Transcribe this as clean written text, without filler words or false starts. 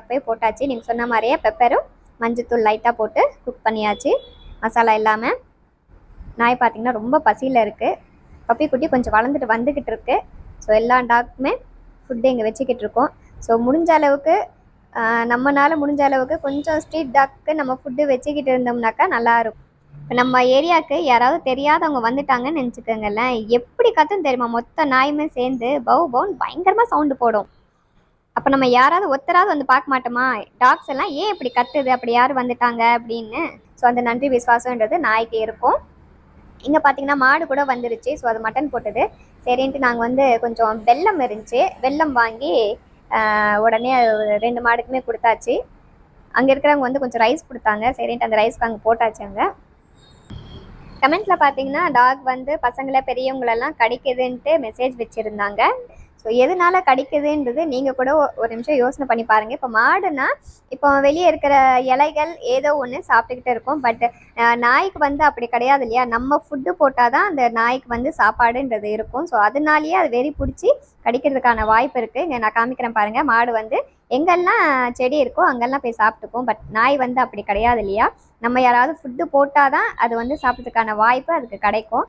போய் போட்டாச்சு. நீங்கள் சொன்ன மாதிரியே பெப்பரும் மஞ்சத்தூள் லைட்டாக போட்டு குக் பண்ணியாச்சு. மசாலா இல்லாமல். நாய் பார்த்திங்கன்னா ரொம்ப பசியில் இருக்குது. பப்பி குட்டி கொஞ்சம் வளர்ந்துட்டு வந்துக்கிட்டு இருக்கு. ஸோ எல்லா டாக்குமே ஃபுட்டு இங்கே வச்சுக்கிட்டு இருக்கோம். ஸோ முடிஞ்ச அளவுக்கு நம்மளால் முடிஞ்ச அளவுக்கு கொஞ்சம் ஸ்ட்ரீட் டாக்கு நம்ம ஃபுட்டு வச்சுக்கிட்டு இருந்தோம்னாக்கா நல்லாயிருக்கும். இப்போ நம்ம ஏரியாவுக்கு யாராவது தெரியாதவங்க வந்துட்டாங்கன்னு நினச்சிக்கோங்களேன், எப்படி கத்துன்னு தெரியுமா? மொத்த நாயுமே சேர்ந்து பவு பவுன்னு பயங்கரமாக சவுண்டு போடும். அப்போ நம்ம யாராவது ஒருத்தராவது வந்து பார்க்க மாட்டோமா, டாக்ஸ் எல்லாம் ஏன் இப்படி கத்துது, அப்படி யார் வந்துட்டாங்க அப்படின்னு. ஸோ அந்த நன்றி விசுவாசம்ன்றது நாய்க்கு இருக்கும். இங்கே பார்த்தீங்கன்னா மாடு கூட வந்துருச்சு. ஸோ அது மட்டன் போட்டது. சரின்ட்டு நாங்கள் வந்து கொஞ்சம் வெல்லம் இருந்துச்சு, வெல்லம் வாங்கி உடனே 2 மாடுக்குமே கொடுத்தாச்சு. அங்கே இருக்கிறவங்க வந்து கொஞ்சம் ரைஸ் கொடுத்தாங்க. சரின்ட்டு அந்த ரைஸ்க்கு அங்கே போட்டாச்சு. அங்கே கமெண்ட்ஸில் பார்த்தீங்கன்னா டாக் வந்து பசங்களை பெரியவங்களெல்லாம் கடிக்குதுன்ட்டு மெசேஜ் வச்சுருந்தாங்க. ஸோ எதனால கடிக்குதுன்றது நீங்கள் கூட ஒரு நிமிஷம் யோசனை பண்ணி பாருங்கள். இப்போ மாடுனா இப்போ வெளியே இருக்கிற இலைகள் ஏதோ ஒன்று சாப்பிட்டுக்கிட்டே இருக்கும். பட் நாய்க்கு வந்து அப்படி கிடையாது இல்லையா? நம்ம ஃபுட்டு போட்டால் தான் அந்த நாய்க்கு வந்து சாப்பாடுன்றது இருக்கும். ஸோ அதனாலேயே அது வெறி பிடிச்சி கடிக்கிறதுக்கான வாய்ப்பு இருக்குது. இங்கே நான் காமிக்கிறேன் பாருங்கள். மாடு வந்து எங்கெல்லாம் செடி இருக்கோ அங்கெல்லாம் போய் சாப்பிட்டுக்கும். பட் நாய் வந்து அப்படி கிடையாது இல்லையா? நம்ம யாராவது ஃபுட்டு போட்டால் தான் அது வந்து சாப்பிட்றதுக்கான வாய்ப்பு அதுக்கு கிடைக்கும்.